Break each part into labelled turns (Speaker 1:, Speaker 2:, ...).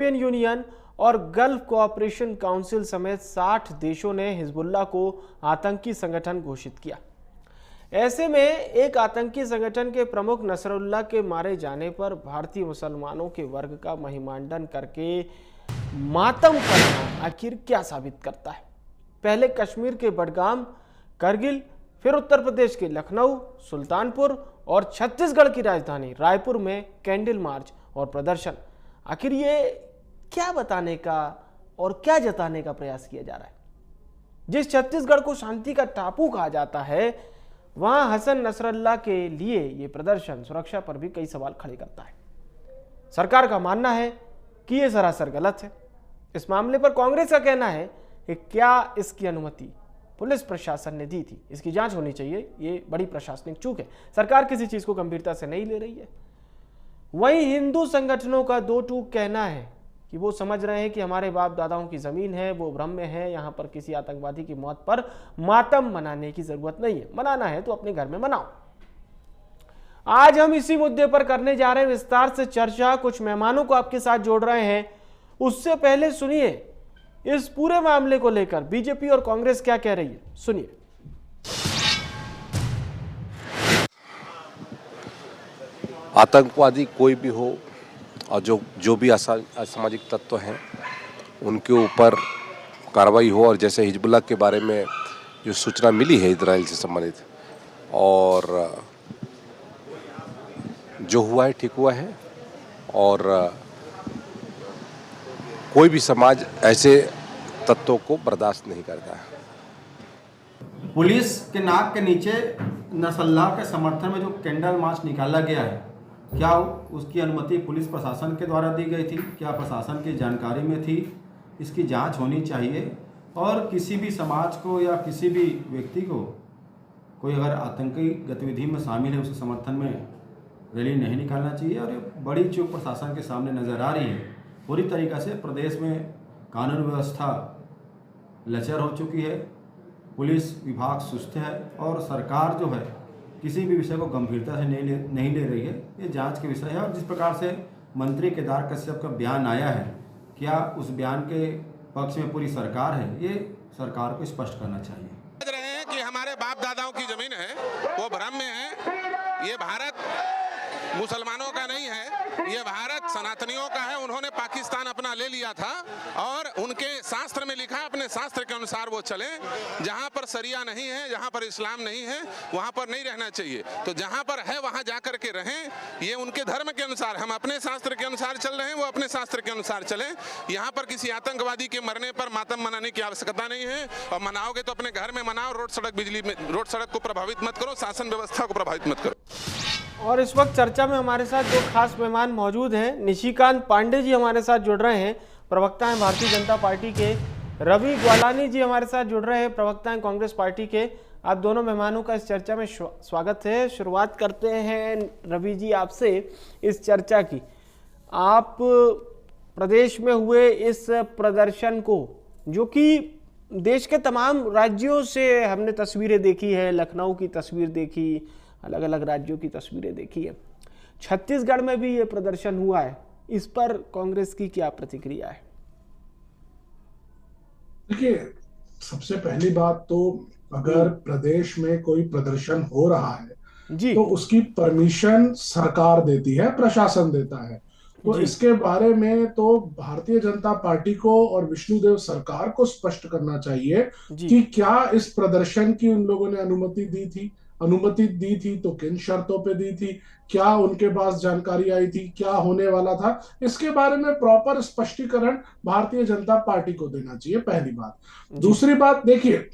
Speaker 1: European union और gulf cooperation council समेत 60 देशों ने हिजबुल्लाह को आतंकी संगठन घोषित किया। ऐसे में एक आतंकी संगठन के प्रमुख नसरुल्लाह के मारे जाने पर भारतीय मुसलमानों के वर्ग का महिमांडन करके मातम करना आखिर क्या साबित करता है? पहले कश्मीर के बडगाम, करगिल, फिर उत्तर प्रदेश के लखनऊ, सुल्तानपुर और छत्तीसगढ़ की राजधानी रायपुर में कैंडल मार्च और प्रदर्शन। आखिर ये क्या बताने का और क्या जताने का प्रयास किया जा रहा है? जिस छत्तीसगढ़ को शांति का टापू कहा जाता है, वहां हसन नसरल्लाह के लिए ये प्रदर्शन सुरक्षा पर भी कई सवाल खड़े करता है। सरकार का मानना है कि यह सरासर गलत है। इस मामले पर कांग्रेस का कहना है कि क्या इसकी अनुमति पुलिस प्रशासन ने दी थी, इसकी जांच होनी चाहिए, ये बड़ी प्रशासनिक चूक है। सरकार किसी चीज को गंभीरता से नहीं ले रही है। वहीं हिंदू संगठनों का दो टूक कहना है कि वो समझ रहे हैं कि हमारे बाप दादाओं की जमीन है, वो भ्रम में है, यहां पर किसी आतंकवादी की मौत पर मातम मनाने की जरूरत नहीं है। मनाना है तो अपने घर में मनाओ। आज हम इसी मुद्दे पर करने जा रहे हैं विस्तार से चर्चा। कुछ मेहमानों को आपके साथ जोड़ रहे हैं। उससे पहले सुनिए इस पूरे मामले को लेकर बीजेपी और कांग्रेस क्या कह रही है, सुनिए।
Speaker 2: आतंकवादी कोई भी हो और जो भी असामाजिक तत्व हैं उनके ऊपर कार्रवाई हो। और जैसे हिजबुल्लाह के बारे में जो सूचना मिली है इजराइल से संबंधित, और जो हुआ है ठीक हुआ है, और कोई भी समाज ऐसे तत्वों को बर्दाश्त नहीं करता है।
Speaker 3: पुलिस के नाक के नीचे नसरुल्लाह के समर्थन में जो कैंडल मार्च निकाला गया है, क्या उसकी अनुमति पुलिस प्रशासन के द्वारा दी गई थी? क्या प्रशासन की जानकारी में थी? इसकी जांच होनी चाहिए। और किसी भी समाज को या किसी भी व्यक्ति को कोई अगर आतंकी गतिविधि में शामिल है, उसके समर्थन में रैली नहीं निकालना चाहिए। और ये बड़ी चूक प्रशासन के सामने नज़र आ रही है। पूरी तरीक़े से प्रदेश में कानून व्यवस्था लचर हो चुकी है, पुलिस विभाग सुस्त है और सरकार जो है किसी भी विषय को गंभीरता से नहीं ले रही है। ये जांच के विषय है। और जिस प्रकार से मंत्री केदार कश्यप का बयान आया है, क्या उस बयान के पक्ष में पूरी सरकार है? ये सरकार को स्पष्ट करना चाहिए।
Speaker 4: समझ रहे हैं कि हमारे बाप दादाओं की जमीन है, वो भ्रम में है। ये भारत मुसलमानों का नहीं है, ये भारत सनातनियों का है। उन्होंने पाकिस्तान अपना ले लिया था और उनके शास्त्र में लिखा, अपने शास्त्र के अनुसार वो चले। जहां पर शरिया नहीं है, जहां पर इस्लाम नहीं है, वहां पर नहीं रहना चाहिए। तो जहां पर है वहां जाकर के रहें। ये उनके धर्म के अनुसार, हम अपने शास्त्र के अनुसार चल रहे हैं, वो अपने शास्त्र के अनुसार चले। यहाँ पर किसी आतंकवादी के मरने पर मातम मनाने की आवश्यकता नहीं है। और मनाओगे तो अपने घर में मनाओ। रोड सड़क बिजली में, रोड सड़क को प्रभावित मत करो, शासन व्यवस्था को प्रभावित मत करो।
Speaker 1: और इस वक्त चर्चा में हमारे साथ जो खास मेहमान मौजूद हैं, निशिकांत पांडे जी हमारे साथ जुड़ रहे हैं, प्रवक्ता हैं भारतीय जनता पार्टी के। रवि ग्वालानी जी हमारे साथ जुड़ रहे हैं, प्रवक्ता हैं कांग्रेस पार्टी के। आप दोनों मेहमानों का इस चर्चा में स्वागत है। शुरुआत करते हैं रवि जी आपसे इस चर्चा की। आप प्रदेश में हुए इस प्रदर्शन को, जो कि देश के तमाम राज्यों से हमने तस्वीरें देखी है, लखनऊ की तस्वीर देखी, अलग अलग राज्यों की तस्वीरें देखी है, छत्तीसगढ़ में भी ये प्रदर्शन हुआ है, इस पर कांग्रेस की क्या प्रतिक्रिया है?
Speaker 5: देखिए, सबसे पहली बात तो अगर प्रदेश में कोई प्रदर्शन हो रहा है जी, तो उसकी परमिशन सरकार देती है, प्रशासन देता है। तो इसके बारे में तो भारतीय जनता पार्टी को और विष्णुदेव सरकार को स्पष्ट करना चाहिए कि क्या इस प्रदर्शन की उन लोगों ने अनुमति दी थी तो किन शर्तों पे दी थी, क्या उनके पास जानकारी आई थी, क्या होने वाला था, इसके बारे में प्रॉपर स्पष्टीकरण भारतीय जनता पार्टी को देना चाहिए, पहली बात। दूसरी बात, देखिए,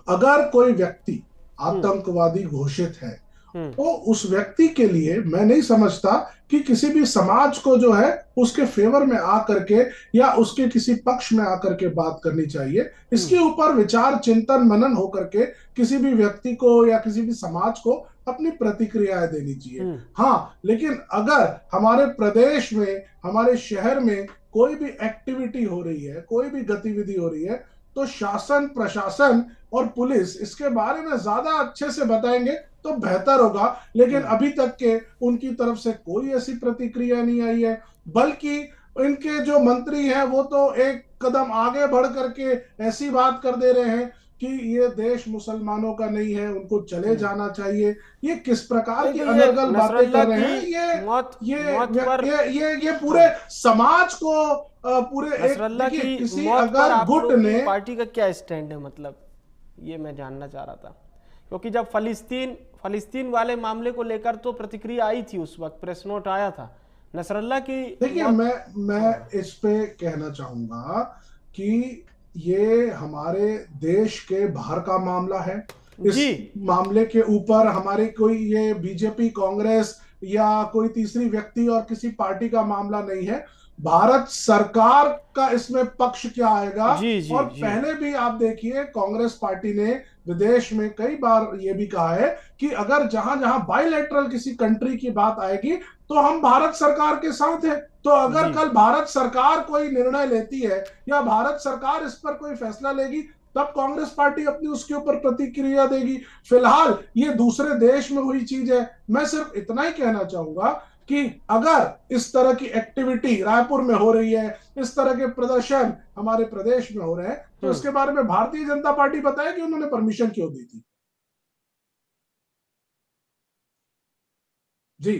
Speaker 5: अगर कोई व्यक्ति आतंकवादी घोषित है तो उस व्यक्ति के लिए मैं नहीं समझता कि किसी भी समाज को जो है उसके फेवर में आकर के या उसके किसी पक्ष में आकर के बात करनी चाहिए। इसके ऊपर विचार चिंतन मनन होकर के किसी भी व्यक्ति को या किसी भी समाज को अपनी प्रतिक्रियाएं देनी चाहिए। हाँ, लेकिन अगर हमारे प्रदेश में, हमारे शहर में कोई भी एक्टिविटी हो रही है, कोई भी गतिविधि हो रही है, तो शासन, प्रशासन और पुलिस इसके बारे में ज्यादा अच्छे से बताएंगे तो बेहतर होगा। लेकिन अभी तक के उनकी तरफ से कोई ऐसी प्रतिक्रिया नहीं आई है, बल्कि इनके जो मंत्री हैं वो तो एक कदम आगे बढ़ करके ऐसी बात कर दे रहे हैं कि ये देश मुसलमानों का नहीं है, उनको चले जाना चाहिए। ये किस प्रकार की
Speaker 1: तो
Speaker 5: अनर्गल बातें कर रहे हैं? ये पूरे समाज को पूरे एक
Speaker 1: नसरल्ला की
Speaker 5: किसी
Speaker 1: मौत पर
Speaker 5: अगर
Speaker 1: आप
Speaker 5: गुट
Speaker 1: लोगों
Speaker 5: ने
Speaker 1: की पार्टी का क्या स्टैंड है, मतलब ये मैं जानना चाह रहा था, क्योंकि जब फलिस्तीन वाले मामले को लेकर तो प्रतिक्रिया आई थी, उस वक्त प्रेस नोट आया था। नसरल्ला की
Speaker 5: देखिए, मैं इस पे कहना चाहूंगा कि ये हमारे देश के बाहर का मामला है। इस मामले के ऊपर हमारी कोई ये बीजेपी, कांग्रेस या कोई तीसरी व्यक्ति और किसी पार्टी का मामला नहीं है। भारत सरकार का इसमें पक्ष क्या आएगा। और पहले भी आप देखिए, कांग्रेस पार्टी ने विदेश में कई बार ये भी कहा है कि अगर जहां जहां बायलैटरल किसी कंट्री की बात आएगी तो हम भारत सरकार के साथ हैं। तो अगर कल भारत सरकार कोई निर्णय लेती है या भारत सरकार इस पर कोई फैसला लेगी, तब कांग्रेस पार्टी अपनी उसके ऊपर प्रतिक्रिया देगी। फिलहाल ये दूसरे देश में हुई चीज है। मैं सिर्फ इतना ही कहना चाहूंगा कि अगर इस तरह की एक्टिविटी रायपुर में हो रही है, इस तरह के प्रदर्शन हमारे प्रदेश में हो रहे हैं, तो इसके बारे में भारतीय जनता पार्टी बताए कि उन्होंने परमिशन क्यों दी थी। जी,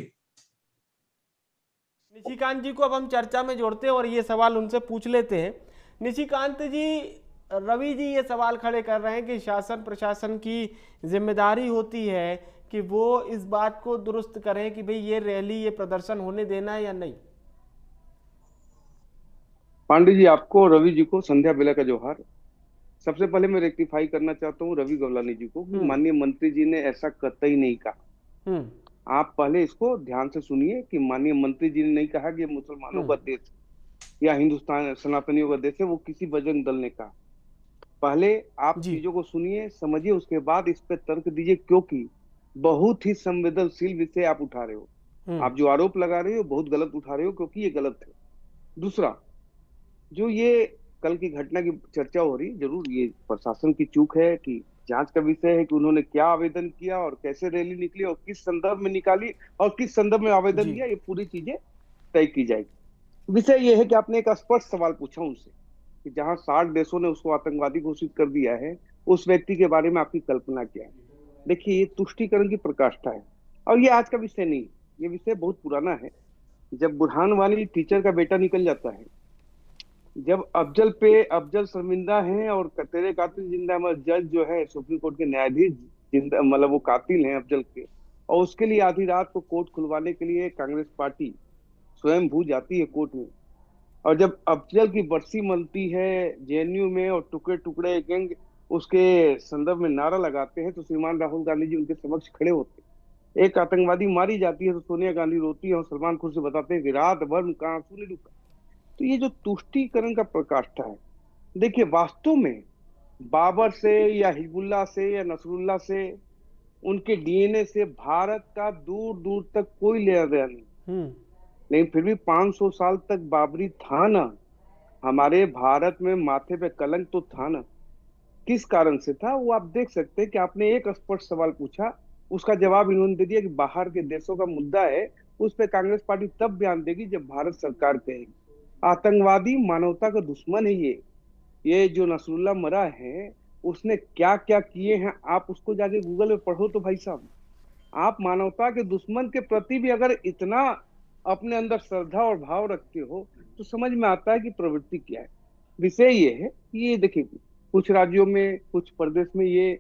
Speaker 1: निशिकांत जी को अब हम चर्चा में जोड़ते हैं और ये सवाल उनसे पूछ लेते हैं। निशिकांत जी, रवि जी ये सवाल खड़े कर रहे हैं कि शासन प्रशासन की जिम्मेदारी होती है कि वो इस बात को दुरुस्त करें कि भाई ये रैली, ये प्रदर्शन होने देना है या नहीं।
Speaker 6: पांडे जी, आपको, रवि जी को संध्या बेला का जोहार। सबसे पहले मैं रेक्टिफाई करना चाहता हूँ रवि गवलानी जी को कि माननीय मंत्री जी ने ऐसा कतई नहीं कहा। आप पहले इसको ध्यान से सुनिए कि माननीय मंत्री जी ने नहीं कहा कि मुसलमानों का देश या हिंदुस्तान सनातनियों का देश है, वो किसी बजरंग दल ने कहा। पहले आप चीजों को सुनिए, समझिए, उसके बाद इस पे तर्क दीजिए, क्योंकि बहुत ही संवेदनशील विषय आप उठा रहे हो। आप जो आरोप लगा रहे हो बहुत गलत उठा रहे हो, क्योंकि ये गलत है। दूसरा, जो ये कल की घटना की चर्चा हो रही, जरूर ये प्रशासन की चूक है कि जांच का विषय है कि उन्होंने क्या आवेदन किया और कैसे रैली निकली और किस संदर्भ में निकाली और किस संदर्भ में आवेदन दिया, ये पूरी चीजें तय की जाएगी। विषय ये है कि आपने एक स्पष्ट सवाल पूछा उनसे कि जहां 60 देशों ने उसको आतंकवादी घोषित कर दिया है, उस व्यक्ति के बारे में आपकी कल्पना क्या है। देखिए, ये तुष्टीकरण की प्रकाष्ठा है और ये आज का विषय नहीं, ये विषय बहुत पुराना है। जब बुरहान वानी टीचर का बेटा निकल जाता है, जब अफजल शर्मिंदा हैं और तेरे कातिल जिंदा, जज जो है सुप्रीम कोर्ट के न्यायाधीश जिंदा, मतलब वो कातिल हैं अफजल के, और उसके लिए आधी रात को कोर्ट खुलवाने के लिए कांग्रेस पार्टी स्वयं भू जाती है कोर्ट में। और जब अफजल की बरसी मनती है जेएनयू में और टुकड़े टुकड़े गैंग उसके संदर्भ में नारा लगाते हैं, तो श्रीमान राहुल गांधी जी उनके समक्ष खड़े होते हैं। एक आतंकवादी मारी जाती है तो सोनिया गांधी रोती है और सलमान खुद से बताते हैं कि रात भर का आंसू नहीं रुका। तो ये जो तुष्टीकरण का प्रकाष्ठा है, देखिए, वास्तव में बाबर से या हिजबुल्लाह से या नसरुल्लाह से, उनके डीएनए से भारत का दूर दूर तक कोई लेना देना नहीं। लेकिन फिर भी 500 साल तक बाबरी था ना, हमारे भारत में माथे पे कलंक तो था ना। किस कारण से था वो आप देख सकते हैं कि आपने एक स्पष्ट सवाल पूछा, उसका जवाब इन्होंने दे दिया कि बाहर के देशों का मुद्दा है, उस पर कांग्रेस पार्टी तब बयान देगी जब भारत सरकार कहेगी। आतंकवादी मानवता का दुश्मन है ये जो नसरुल्लाह मरा है, उसने क्या क्या किए हैं आप उसको जाके गूगल में पढ़ो तो भाई साहब, आप मानवता के दुश्मन के प्रति भी अगर इतना अपने अंदर श्रद्धा और भाव रखते हो तो समझ में आता है कि प्रवृत्ति क्या है। विषय ये है कि ये देखिए, कुछ राज्यों में, कुछ प्रदेश में ये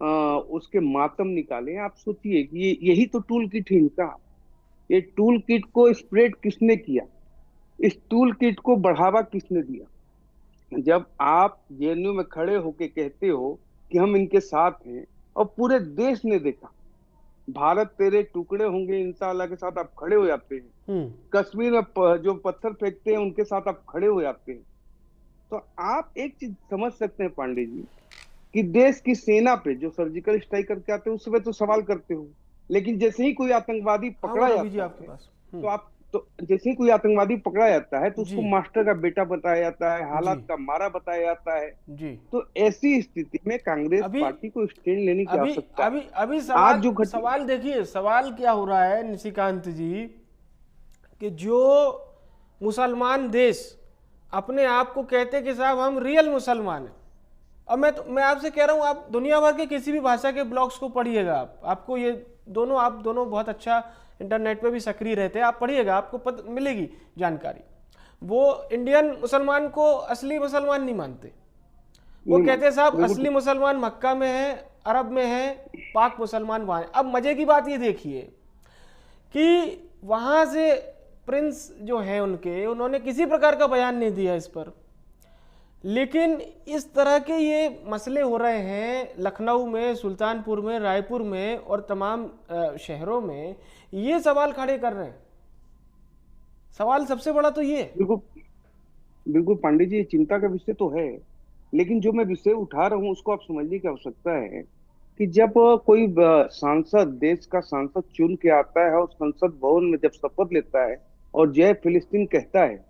Speaker 6: उसके मातम निकाले। आप सोचिए कि यही तो टूल किट है इनका। ये टूल किट को स्प्रेड किसने किया, इस टूल किट को बढ़ावा किसने दिया। जब आप जेएनयू में खड़े होके कहते हो कि हम इनके साथ हैं और पूरे देश ने देखा भारत तेरे टुकड़े होंगे इंशाअल्लाह के साथ आप खड़े हो जाते हैं, कश्मीर में जो पत्थर फेंकते हैं उनके साथ आप खड़े हो जाते हैं, तो आप एक चीज समझ सकते हैं पांडे जी कि देश की सेना पे जो सर्जिकल स्ट्राइक करके आते हैं उस पर तो सवाल करते हो, लेकिन जैसे ही कोई आतंकवादी पकड़ा जाता है तो आप जैसे ही कोई आतंकवादी पकड़ा जाता है तो उसको मास्टर का बेटा बताया जाता है, हालात का मारा बताया जाता है जी। तो ऐसी स्थिति में कांग्रेस पार्टी को स्टैंड लेने की आवश्यकता है।
Speaker 1: अभी सवाल देखिए, सवाल क्या हो रहा है निशिकांत जी कि जो मुसलमान देश अपने आप को कहते कि साहब हम रियल मुसलमान हैं। अब मैं आपसे कह रहा हूँ, आप दुनिया भर के किसी भी भाषा के ब्लॉग्स को पढ़िएगा, आपको ये आप दोनों बहुत अच्छा इंटरनेट पे भी सक्रिय रहते हैं, आप पढ़िएगा, आपको मिलेगी जानकारी। वो इंडियन मुसलमान को असली मुसलमान नहीं मानते। वो कहते हैं साहब असली मुसलमान मक्का में है, अरब में है, पाक मुसलमान वहाँ है। अब मजे की बात ये देखिए कि वहाँ से प्रिंस जो है उन्होंने किसी प्रकार का बयान नहीं दिया इस पर, लेकिन इस तरह के ये मसले हो रहे हैं लखनऊ में, सुल्तानपुर में, रायपुर में और तमाम शहरों में, ये सवाल खड़े कर रहे हैं। सवाल सबसे बड़ा तो ये।
Speaker 6: बिल्कुल पंडित जी, चिंता का विषय तो है, लेकिन जो मैं विषय उठा रहा हूँ उसको आप समझने की आवश्यकता है कि जब कोई सांसद, देश का सांसद चुन के आता है और संसद भवन में जब शपथ लेता है और जय फिलिस्तीन कहता है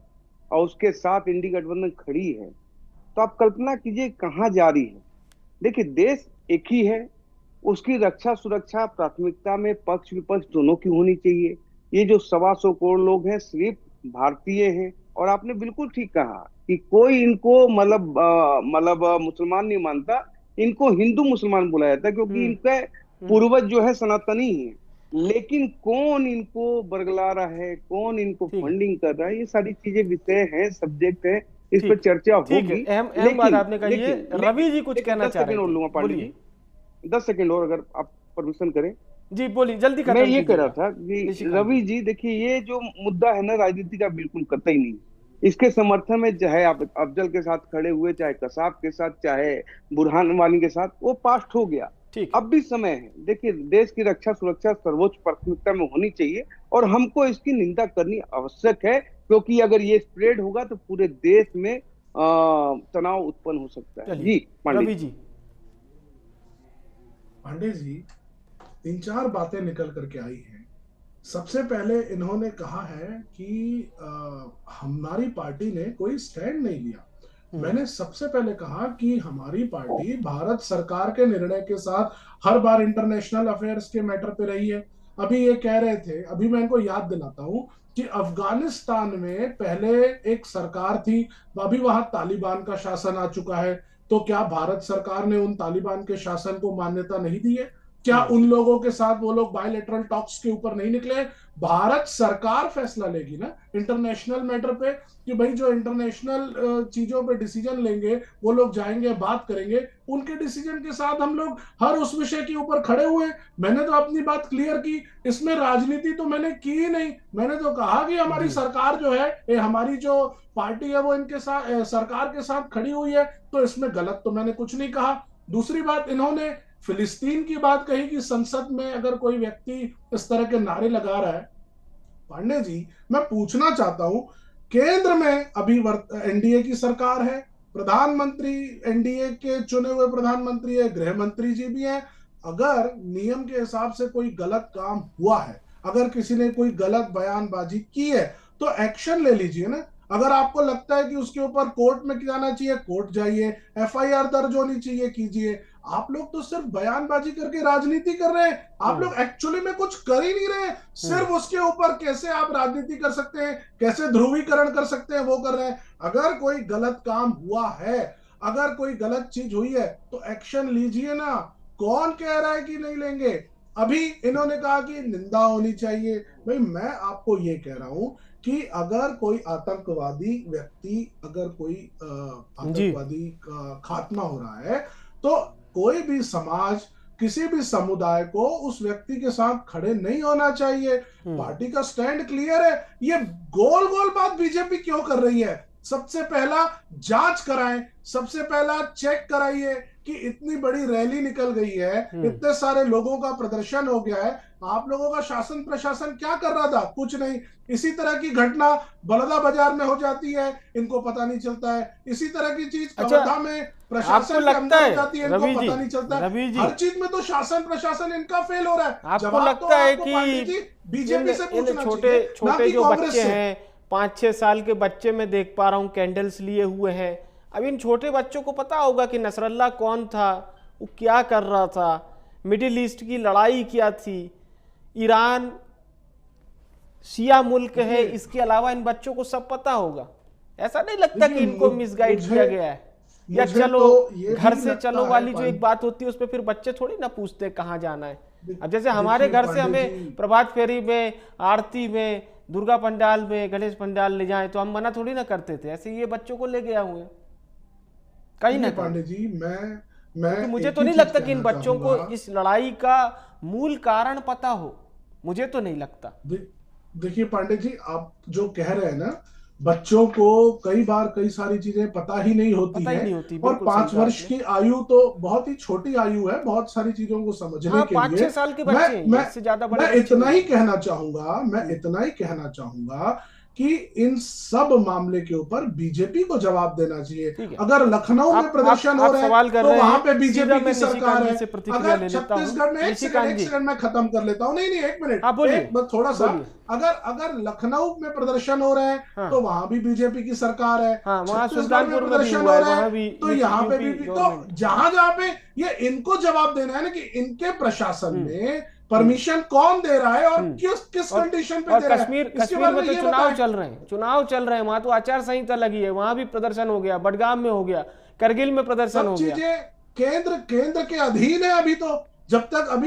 Speaker 6: और उसके साथ इंडी गठबंधन खड़ी है, तो आप कल्पना कीजिए कहाँ जा रही है। देखिए, देश एक ही है, उसकी रक्षा सुरक्षा प्राथमिकता में पक्ष विपक्ष दोनों की होनी चाहिए। ये जो 125 करोड़ लोग हैं सिर्फ भारतीय हैं, और आपने बिल्कुल ठीक कहा कि कोई इनको मतलब मुसलमान नहीं मानता, इनको हिंदू मुसलमान बुलाया जाता है क्योंकि इनके पूर्वज जो है सनातनी है। लेकिन कौन इनको बरगला रहा है, कौन इनको फंडिंग कर रहा है, ये सारी चीजें विषय हैं, सब्जेक्ट है, इस पर चर्चा होगी।
Speaker 1: अहम बात आपने कही है। रवि जी कुछ कहना चाह रहे हैं।
Speaker 6: 10 सेकंड और लूंगा पांडे जी, 10 सेकंड और अगर आप परमिशन करें।
Speaker 1: जी बोलिए, जल्दी खत्म।
Speaker 6: मैं ये कह रहा था कि रवि जी देखिए, ये जो मुद्दा है ना राजनीति का, बिल्कुल कतई नहीं। इसके समर्थन में चाहे आप अफजल के साथ खड़े हुए, चाहे कसाब के साथ, चाहे बुरहान वानी के साथ, वो पास्ट हो गया। अब भी समय है। देखिए, देश की रक्षा सुरक्षा सर्वोच्च प्राथमिकता में होनी चाहिए और हमको इसकी निंदा करनी आवश्यक है, क्योंकि अगर ये स्प्रेड होगा तो पूरे देश में तनाव उत्पन्न हो सकता है। जी पांडे जी।
Speaker 5: पांडे जी, 3-4 बातें निकल करके आई हैं। सबसे पहले इन्होंने कहा है कि हमारी पार्टी ने कोई स्टैंड नहीं लिया। मैंने सबसे पहले कहा कि हमारी पार्टी भारत सरकार के निर्णय के साथ हर बार इंटरनेशनल अफेयर्स के मैटर पे रही है। अभी ये कह रहे थे, अभी मैं इनको याद दिलाता हूं कि अफगानिस्तान में पहले एक सरकार थी, अभी वहां तालिबान का शासन आ चुका है, तो क्या भारत सरकार ने उन तालिबान के शासन को मान्यता नहीं दी है? क्या उन लोगों के साथ वो लोग बायलैटरल टॉक्स के ऊपर नहीं निकले? भारत सरकार फैसला लेगी ना इंटरनेशनल मैटर पे, कि भाई जो इंटरनेशनल चीजों पे डिसीजन लेंगे वो लोग जाएंगे, बात करेंगे, उनके डिसीजन के साथ हम लोग हर उस विषय के ऊपर खड़े हुए। मैंने तो अपनी बात क्लियर की, इसमें राजनीति तो मैंने की ही नहीं। मैंने तो कहा कि हमारी सरकार जो है, हमारी जो पार्टी है वो इनके साथ, सरकार के साथ खड़ी हुई है, तो इसमें गलत तो मैंने कुछ नहीं कहा। दूसरी बात, इन्होंने फिलिस्तीन की बात कही कि संसद में अगर कोई व्यक्ति इस तरह के नारे लगा रहा है। पांडे जी, मैं पूछना चाहता हूं, केंद्र में अभी एनडीए की सरकार है, प्रधानमंत्री एनडीए के चुने हुए प्रधानमंत्री है, गृह मंत्री जी भी हैं। अगर नियम के हिसाब से कोई गलत काम हुआ है, अगर किसी ने कोई गलत बयानबाजी की है, तो एक्शन ले लीजिए ना। अगर आपको लगता है कि उसके ऊपर कोर्ट में जाना चाहिए, कोर्ट जाइए, एफआईआर दर्ज होनी चाहिए, कीजिए। आप लोग तो सिर्फ बयानबाजी करके राजनीति कर रहे हैं, आप लोग एक्चुअली में कुछ कर ही नहीं रहे। सिर्फ उसके ऊपर कैसे आप राजनीति कर सकते हैं, कैसे ध्रुवीकरण कर सकते हैं, वो कर रहे हैं। अगर कोई गलत काम हुआ है, अगर कोई गलत चीज हुई है, तो एक्शन लीजिए ना। कौन कह रहा है कि नहीं लेंगे? अभी इन्होंने कहा कि निंदा होनी चाहिए। भाई, मैं आपको ये कह रहा हूं कि अगर कोई आतंकवादी व्यक्ति, अगर कोई आतंकवादी का खात्मा हो रहा है, तो कोई भी समाज, किसी भी समुदाय को उस व्यक्ति के साथ खड़े नहीं होना चाहिए। पार्टी का स्टैंड क्लियर है। ये गोल गोल बात बीजेपी क्यों कर रही है? सबसे पहला जांच कराएं, सबसे पहला चेक कराइए कि इतनी बड़ी रैली निकल गई है, इतने सारे लोगों का प्रदर्शन हो गया है, आप लोगों का शासन प्रशासन क्या कर रहा था? कुछ नहीं। इसी तरह की घटना बलदा बाजार में हो जाती है, इनको पता नहीं चलता है। इसी तरह की चीज कवर्धा में प्रशासन के अंदर हो जाती है, इनको पता नहीं चलता है। हर चीज में तो शासन प्रशासन इनका फेल हो रहा है।
Speaker 1: आपको लगता है कि
Speaker 5: बीजेपी से पूछना
Speaker 1: छोटे छोटे जो बच्चे हैं, 5-6 साल के बच्चे मैं देख पा रहा हूँ कैंडल्स लिए हुए हैं। अब इन छोटे बच्चों को पता होगा कि नसरल्ला कौन था, वो क्या कर रहा था, मिडिल ईस्ट की लड़ाई क्या थी, ईरान शिया मुल्क है, इसके अलावा इन बच्चों को सब पता होगा। ऐसा नहीं लगता कि इनको मिसगाइड किया गया है? या चलो घर से चलो वाली जो एक बात होती है, उस पर फिर बच्चे थोड़ी ना पूछते कहाँ जाना है। अब जैसे हमारे घर से हमें प्रभात फेरी में, आरती में, दुर्गा पंडाल में, गणेश पंडाल ले जाए तो हम मना थोड़ी ना करते थे, ऐसे ये बच्चों को ले गया हुए कहीं ना
Speaker 5: पांडे जी। मैं
Speaker 1: तो मुझे तो नहीं लगता कि इन बच्चों को इस लड़ाई का मूल कारण पता हो, मुझे तो नहीं लगता।
Speaker 5: देखिए पांडे जी, आप जो कह रहे हैं ना, बच्चों को कई बार कई सारी चीजें पता ही नहीं होती है। और 5 वर्ष की आयु तो बहुत ही छोटी आयु है बहुत सारी चीजों को समझने के लिए।
Speaker 1: 5-6 साल के बच्चे हैं, इससे ज्यादा बड़े
Speaker 5: मैं इतना ही कहना चाहूंगा कि इन सब मामले के ऊपर बीजेपी को जवाब देना चाहिए। अगर लखनऊ में प्रदर्शन हो रहा है तो वहां पे बीजेपी की सरकार है। अगर छत्तीसगढ़ में, एक सेकंड में खत्म कर लेता हूं, नहीं एक मिनट, थोड़ा सा, अगर लखनऊ में प्रदर्शन हो रहे हैं तो वहां भी बीजेपी की सरकार है। छत्तीसगढ़ में प्रदर्शन हो रहा है तो यहाँ पे भी, तो जहां पे ये इनको जवाब देना है ना कि इनके प्रशासन में परमिशन कौन दे रहा है और किस कंडीशन पे दे रहा है।
Speaker 1: कश्मीर में तो चुनाव चल रहे हैं, वहां तो आचार संहिता लगी है, वहां भी प्रदर्शन हो गया, बडगाम में हो गया, करगिल में प्रदर्शन हो गया।
Speaker 5: चीजें केंद्र के अधीन है। अभी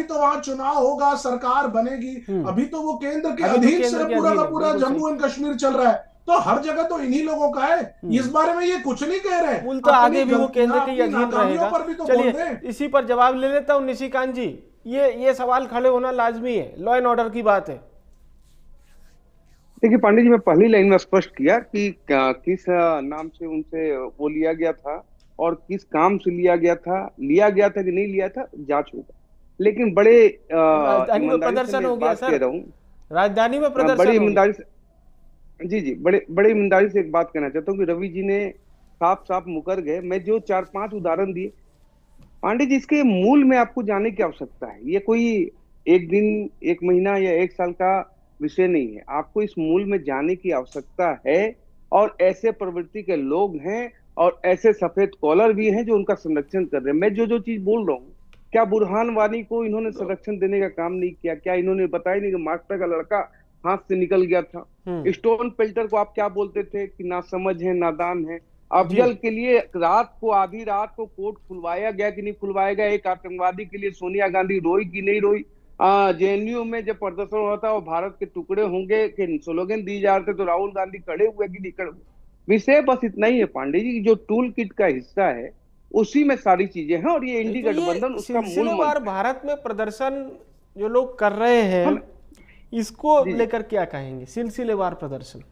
Speaker 5: तो वहां चुनाव होगा, सरकार बनेगी, अभी तो वो केंद्र के अधीन से पूरा का पूरा जम्मू एंड कश्मीर चल रहा है। तो हर जगह तो इन्हीं लोगों का है, इस बारे में ये कुछ नहीं कह रहे।
Speaker 1: मूल तो आगे भी वो केंद्र के अधीन रहेगा। चलिए इसी पर जवाब ले लेता हूं निशिकांत जी। ये सवाल खड़े होना लाजमी है, लॉ एंड ऑर्डर की बात है।
Speaker 6: देखिए पांडे जी, मैं पहली लाइन में स्पष्ट किया कि किस नाम से उनसे वो लिया गया था और किस काम से लिया गया था कि नहीं लिया था, जांच होगा। लेकिन बड़े
Speaker 1: राजधानी में प्रदर्शन हो गया सर, राजधानी में प्रदर्शन,
Speaker 6: बड़ी ईमानदारी से, जी बड़े ईमानदारी से एक बात कहना चाहता हूँ कि रवि जी ने साफ मुकर गए। मैं जो 4-5 उदाहरण दिए पांडे जी, इसके मूल में आपको जाने की आवश्यकता है। ये कोई एक दिन, एक महीना या एक साल का विषय नहीं है। आपको इस मूल में जाने की आवश्यकता है। और ऐसे प्रवृत्ति के लोग हैं और ऐसे सफेद कॉलर भी हैं जो उनका संरक्षण कर रहे हैं। मैं जो चीज बोल रहा हूँ, क्या बुरहान वानी को इन्होंने संरक्षण देने का काम नहीं किया? क्या इन्होंने बताया नहीं कि मास्टर का लड़का हाथ से निकल गया था? स्टोन पेल्टर को आप क्या बोलते थे कि नासमझ है, नादान है। अफजल के लिए आधी रात को कोर्ट खुलवाया गया कि नहीं खुलवाया गया? एक आतंकवादी के लिए सोनिया गांधी रोई कि नहीं रोई? जेएनयू में जब प्रदर्शन हुआ था वो भारत के टुकड़े होंगे के स्लोगन दिए जा रहे थे तो राहुल गांधी खड़े हुए कि नहीं खड़े हुए? विषय बस इतना ही है पांडे जी, जो टूल किट का हिस्सा है उसी में सारी चीजें हैं। और ये इंडी गठबंधन उसका मूल मंत्र।
Speaker 1: भारत में प्रदर्शन जो लोग कर रहे हैं इसको लेकर क्या कहेंगे? सिलसिलेवार प्रदर्शन,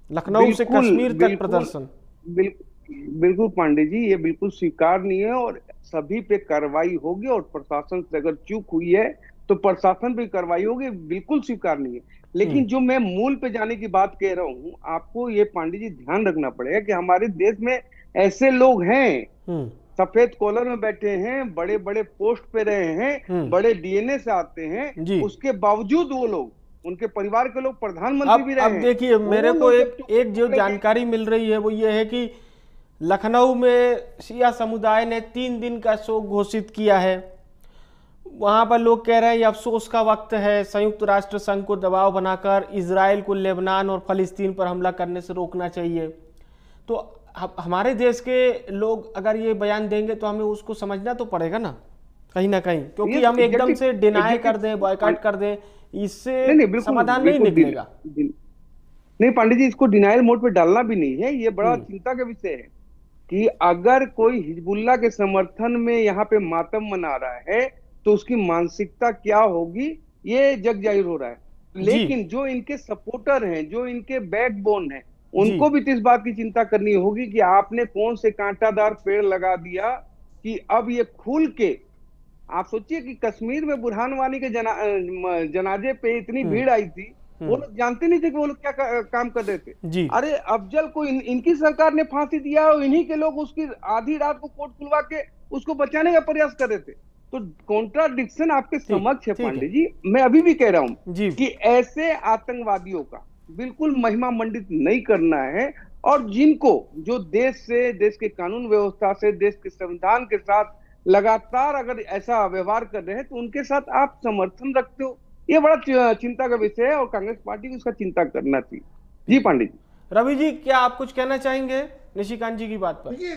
Speaker 1: लखनऊ से कश्मीर तक प्रदर्शन।
Speaker 6: बिल्कुल पांडे जी, ये बिल्कुल स्वीकार्य है और सभी पे कार्रवाई होगी। और प्रशासन से अगर चूक हुई है तो प्रशासन पे कार्रवाई होगी, बिल्कुल स्वीकार्य है। लेकिन जो मैं मूल पे जाने की बात कह रहा हूँ, आपको ये पांडे जी ध्यान रखना पड़ेगा कि हमारे देश में ऐसे लोग हैं, सफेद कॉलर में बैठे हैं, बड़े बड़े पोस्ट पे रहे हैं, बड़े डीएनए से आते हैं, उसके बावजूद वो लोग, उनके परिवार के लोग प्रधानमंत्री भी रहे हैं।
Speaker 1: अब देखिए, मेरे को एक जो जानकारी मिल रही है वो ये है कि लखनऊ में शिया समुदाय ने 3 दिन का शोक घोषित किया है। वहां पर लोग कह रहे हैं ये अफसोस का वक्त है, संयुक्त राष्ट्र संघ को दबाव बनाकर इजराइल को लेबनान और फलस्तीन पर हमला करने से रोकना चाहिए। तो हमारे देश के लोग अगर ये बयान देंगे तो हमें उसको समझना तो पड़ेगा ना कहीं ना कहीं, क्योंकि हम एकदम से डिनाई कर दें, बॉयकॉट कर दें, इससे समाधान नहीं निकलेगा।
Speaker 6: नहीं पांडे जी, इसको डिनायल मोड पे डालना भी नहीं है। ये बड़ा चिंता का विषय है कि अगर कोई हिजबुल्लाह के समर्थन में यहाँ पे मातम मना रहा है तो उसकी मानसिकता क्या होगी, ये जग जाहिर हो रहा है। लेकिन जो इनके सपोर्टर हैं, जो इनके बैकबोन हैं, उनको भी तो इस बात की चिंता करनी होगी कि आपने कौन से कांटादार पेड़ लगा दिया कि अब ये खुल के, आप सोचिए कि कश्मीर में बुरहान वानी के जनाजे पे इतनी भीड़ आई थी, वो लोग जानते नहीं थे कि वो लोग क्या काम कर रहे थे। अरे अफजल को इनकी सरकार ने फांसी दिया और इन्हीं के लोग उसकी आधी रात को कोर्ट खुलवा के उसको बचाने का प्रयास कर रहे थे। तो कॉन्ट्राडिक्शन आपके समक्ष है पांडे जी। मैं अभी भी कह रहा हूं कि ऐसे आतंकवादियों का बिल्कुल महिमा मंडित नहीं करना है। और जिनको, जो देश से, देश के कानून व्यवस्था से, देश के संविधान के साथ लगातार अगर ऐसा व्यवहार कर रहे हैं तो उनके साथ आप समर्थन रखते हो, ये बड़ा चिंता का विषय है और कांग्रेस पार्टी को इसका चिंता करना चाहिए। जी पांडे जी।
Speaker 1: रवि जी, क्या आप कुछ कहना चाहेंगे निशिकांत जी की बात पर?
Speaker 5: देखिए,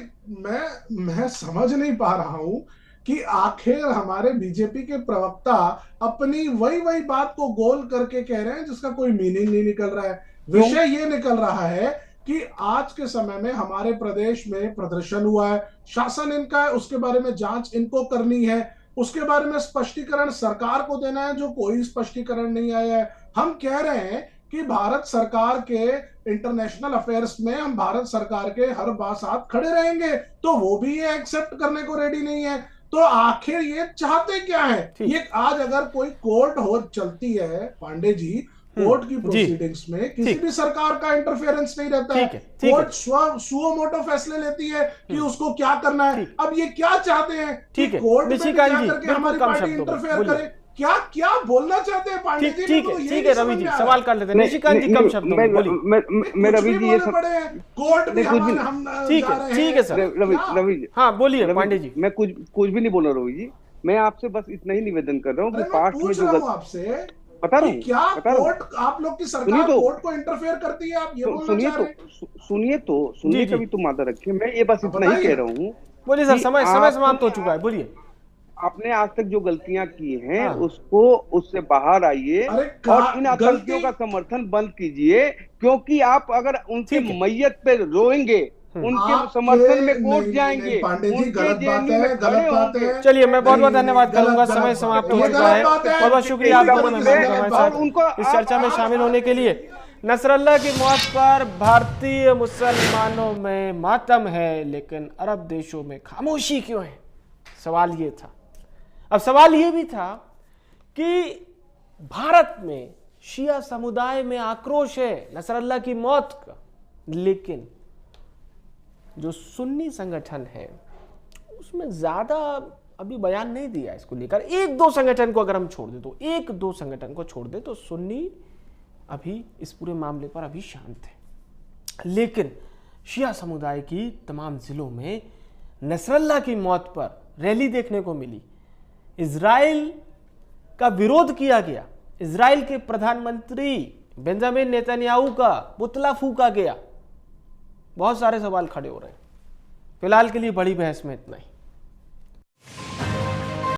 Speaker 5: मैं समझ नहीं पा रहा हूं कि आखिर हमारे बीजेपी के प्रवक्ता अपनी वही बात को गोल करके कह रहे हैं जिसका कोई मीनिंग नहीं निकल रहा है। विषय ये निकल रहा है कि आज के समय में हमारे प्रदेश में प्रदर्शन हुआ है, शासन इनका है, उसके बारे में जांच इनको करनी है, उसके बारे में स्पष्टीकरण सरकार को देना है, जो कोई स्पष्टीकरण नहीं आया है। हम कह रहे हैं कि भारत सरकार के इंटरनेशनल अफेयर्स में हम भारत सरकार के हर बात साथ खड़े रहेंगे, तो वो भी ये एक्सेप्ट करने को रेडी नहीं है। तो आखिर ये चाहते क्या है? ये आज अगर कोई कोर्ट हो चलती है पांडे जी, कोर्ट की प्रोसीडिंग्स में किसी भी सरकार का इंटरफेरेंस नहीं रहता है। कोर्ट सुओ मोटो फैसले लेती है कि उसको क्या करना है। अब ये क्या चाहते हैं कि कोर्ट में जाकर के हमारी पार्टी इंटरफेयर करे? क्या बोलना चाहते हैं पांडे जी?
Speaker 1: ठीक है रवि जी, सवाल कर लेते हैं। निशिकांत जी कम शब्दों में बोलिए।
Speaker 6: मैं रवि जी ये सब
Speaker 5: कोर्ट भी हम
Speaker 1: ठीक है सर।
Speaker 6: रवि जी
Speaker 1: हाँ बोलिए पांडे जी।
Speaker 6: मैं कुछ भी नहीं बोल रहा रवि जी, मैं आपसे बस इतना ही निवेदन कर रहा हूँ कि पास्ट में जो
Speaker 5: आपसे
Speaker 6: बता रहा हूँ
Speaker 5: क्या कोर्ट आप लोग की सरकार कोर्ट को इंटरफेयर करती है, आप ये बोलना चाह रहे हैं?
Speaker 6: सुनिए कभी तुम माता रखिए, मैं ये बस इतना ही कह रहा हूँ।
Speaker 1: बोलिए सर, समय समाप्त हो चुका है, बोलिए।
Speaker 6: आपने आज तक जो गलतियां की हैं उससे बाहर आइए और इन आतंकियों का समर्थन बंद कीजिए, क्योंकि आप अगर उनकी मैयत पे रोएंगे, उनके समर्थन में कोर्ट जाएंगे,
Speaker 5: पांडे जी गलत बात है।
Speaker 1: चलिए, मैं बहुत बहुत धन्यवाद करूंगा, समय समाप्त हो चुका है। बहुत बहुत शुक्रिया आपका हमारे साथ इस चर्चा में शामिल होने के लिए। नसरल्ला की मौत पर भारतीय मुसलमानों में मातम है, लेकिन अरब देशों में खामोशी क्यों है? सवाल ये था। अब सवाल ये भी था कि भारत में शिया समुदाय में आक्रोश है नसरल्ला की मौत का, लेकिन जो सुन्नी संगठन है उसमें ज्यादा अभी बयान नहीं दिया इसको लेकर। एक दो संगठन को अगर हम छोड़ दे तो सुन्नी अभी इस पूरे मामले पर अभी शांत है। लेकिन शिया समुदाय की तमाम जिलों में नसरल्ला की मौत पर रैली देखने को मिली, इजराइल का विरोध किया गया, इजराइल के प्रधानमंत्री बेंजामिन नेतन्याहू का पुतला फूंका गया। बहुत सारे सवाल खड़े हो रहे हैं। फिलहाल के लिए बड़ी बहस में इतना ही।